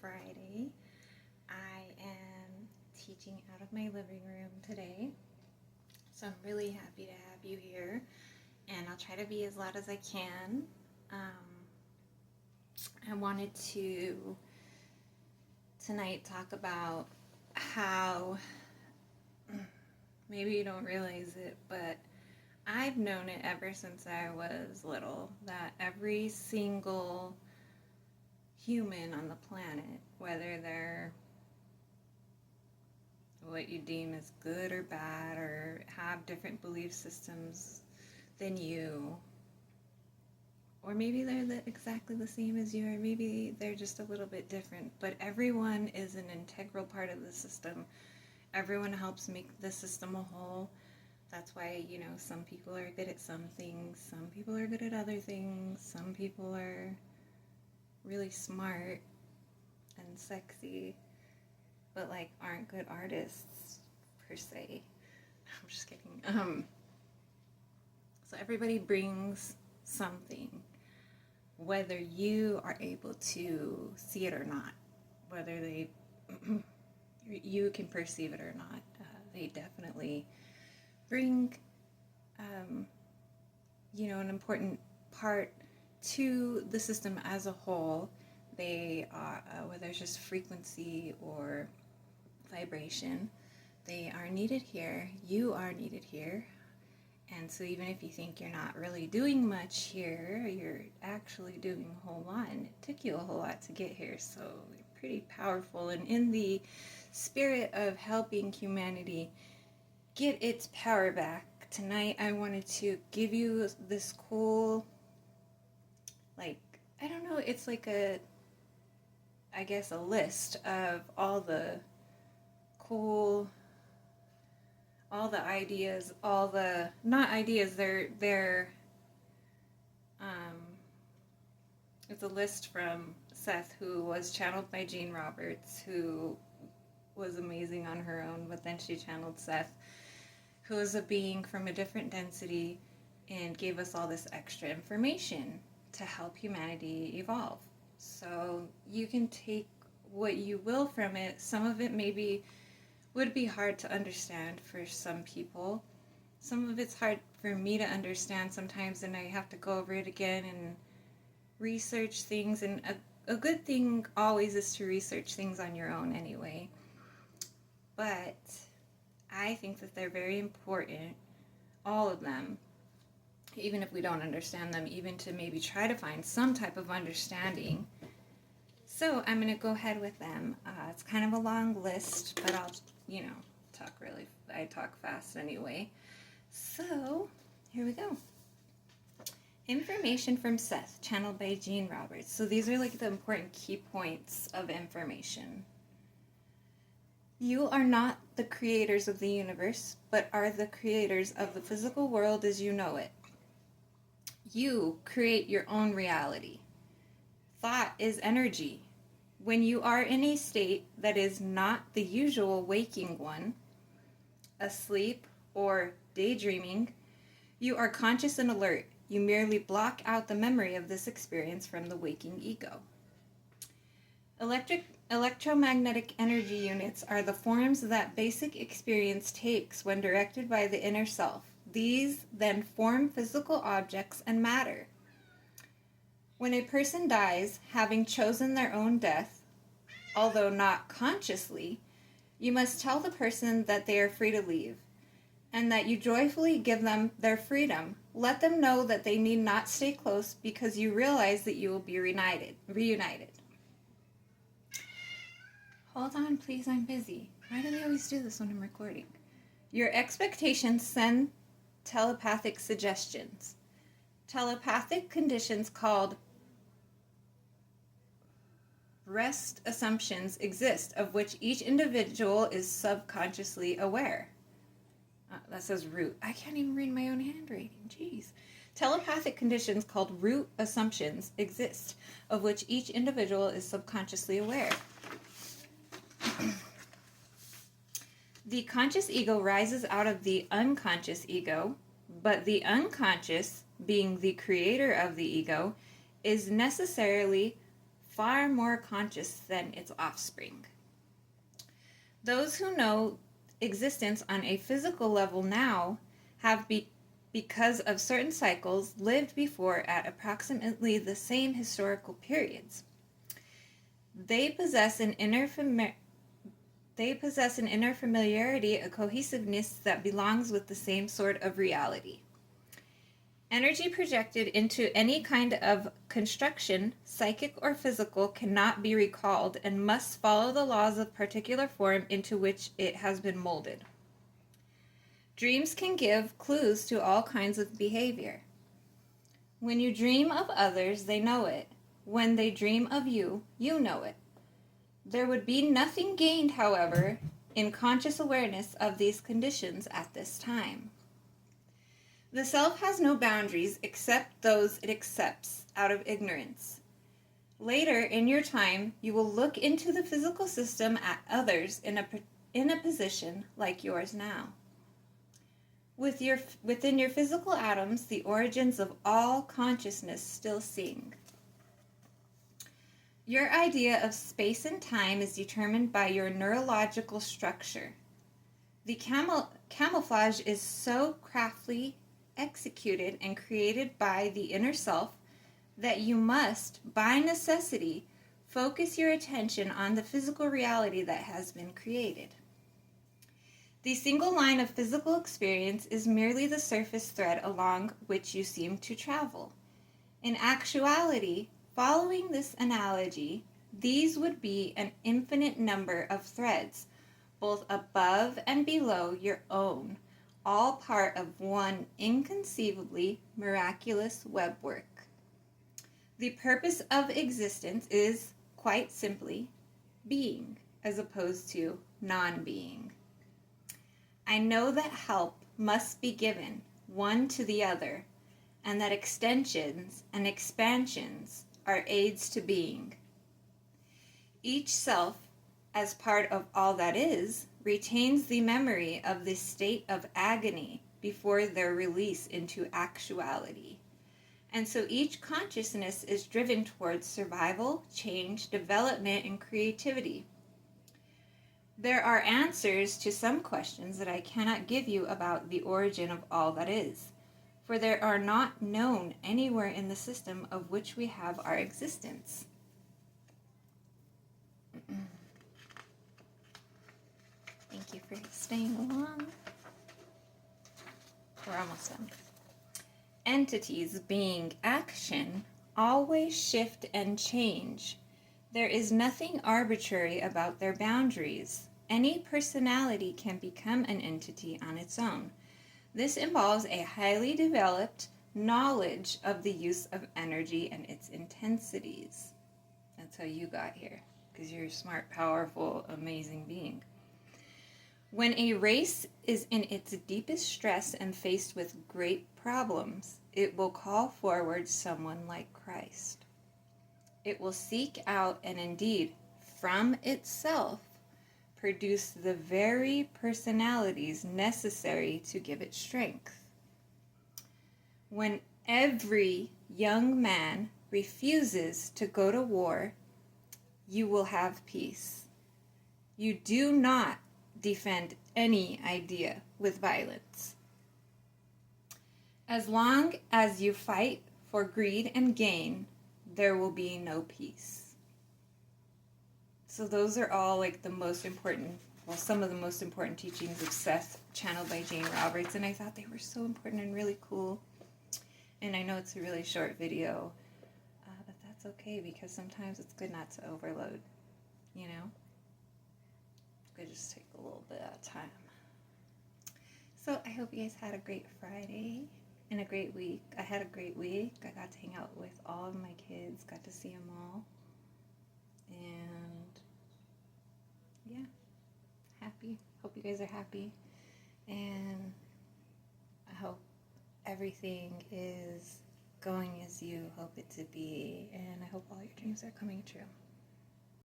Friday. I am teaching out of my living room today, so I'm really happy to have you here, and I'll try to be as loud as I can. I wanted to tonight talk about how, maybe you don't realize it, but I've known it ever since I was little, that every single human on the planet, whether they're what you deem as good or bad, or have different belief systems than you, or maybe they're exactly the same as you, or maybe they're just a little bit different, but everyone is an integral part of the system. Everyone helps make the system a whole. That's why, some people are good at some things, some people are good at other things, some people are really smart and sexy, but aren't good artists per se. I'm just kidding. So everybody brings something, whether you are able to see it or not, whether you can perceive it or not. They definitely bring, an important part to the system as a whole. They are, whether it's just frequency or vibration, they are needed here. You are needed here. And so even if you think you're not really doing much here, you're actually doing a whole lot, and it took you a whole lot to get here. So you're pretty powerful. And in the spirit of helping humanity get its power back, tonight I wanted to give you this cool, I don't know, it's like a list of all the cool, all the ideas, not ideas, it's a list from Seth, who was channeled by Jean Roberts, who was amazing on her own, but then she channeled Seth, who is a being from a different density, and gave us all this extra information to help humanity evolve. So you can take what you will from it. Some of it maybe would be hard to understand for some people. Some of it's hard for me to understand sometimes, and I have to go over it again and research things. And a good thing always is to research things on your own anyway. But I think that they're very important, all of them, even if we don't understand them, even to maybe try to find some type of understanding. So I'm going to go ahead with them. It's kind of a long list, but I'll, I talk fast anyway. So here we go. Information from Seth, channeled by Jean Roberts. So these are the important key points of information. You are not the creators of the universe, but are the creators of the physical world as you know it. You create your own reality. Thought is energy. When you are in a state that is not the usual waking one, asleep or daydreaming, you are conscious and alert. You merely block out the memory of this experience from the waking ego. Electromagnetic energy units are the forms that basic experience takes when directed by the inner self. These then form physical objects and matter. When a person dies, having chosen their own death, although not consciously, you must tell the person that they are free to leave, and that you joyfully give them their freedom. Let them know that they need not stay close, because you realize that you will be reunited. Hold on, please, I'm busy. Why do they always do this when I'm recording? Your expectations send telepathic suggestions. Telepathic conditions called rest assumptions exist, of which each individual is subconsciously aware. That says root. I can't even read my own handwriting. Jeez. Telepathic conditions called root assumptions exist, of which each individual is subconsciously aware. The conscious ego rises out of the unconscious ego, but the unconscious, being the creator of the ego, is necessarily far more conscious than its offspring. Those who know existence on a physical level now have, because of certain cycles, lived before at approximately the same historical periods. They possess an inner familiarity, a cohesiveness that belongs with the same sort of reality. Energy projected into any kind of construction, psychic or physical, cannot be recalled and must follow the laws of particular form into which it has been molded. Dreams can give clues to all kinds of behavior. When you dream of others, they know it. When they dream of you, you know it. There would be nothing gained, however, in conscious awareness of these conditions at this time. The self has no boundaries except those it accepts out of ignorance. Later in your time, you will look into the physical system at others in a position like yours now. Within your physical atoms, the origins of all consciousness still sing. Your idea of space and time is determined by your neurological structure. The camouflage is so craftily executed and created by the inner self that you must, by necessity, focus your attention on the physical reality that has been created. The single line of physical experience is merely the surface thread along which you seem to travel. In actuality, following this analogy, these would be an infinite number of threads, both above and below your own, all part of one inconceivably miraculous webwork. The purpose of existence is, quite simply, being, as opposed to non-being. I know that help must be given, one to the other, and that extensions and expansions are aids to being. Each self, as part of all that is, retains the memory of the state of agony before their release into actuality. And so each consciousness is driven towards survival, change, development, and creativity. There are answers to some questions that I cannot give you about the origin of all that is, for there are not known anywhere in the system of which we have our existence. Thank you for staying along. We're almost done. Entities being action always shift and change. There is nothing arbitrary about their boundaries. Any personality can become an entity on its own. This involves a highly developed knowledge of the use of energy and its intensities. That's how you got here, because you're a smart, powerful, amazing being. When a race is in its deepest stress and faced with great problems, it will call forward someone like Christ. It will seek out and indeed, from itself, produce the very personalities necessary to give it strength. When every young man refuses to go to war, you will have peace. You do not defend any idea with violence. As long as you fight for greed and gain, there will be no peace. So those are all like the most important, well, some of the most important teachings of Seth, channeled by Jane Roberts, and I thought they were so important and really cool. And I know it's a really short video, but that's okay, because sometimes it's good not to overload, you know? It could just take a little bit of time. So I hope you guys had a great Friday and a great week. I had a great week. I got to hang out with all of my kids, got to see them all. And yeah, happy. Hope you guys are happy. And I hope everything is going as you hope it to be. And I hope all your dreams are coming true.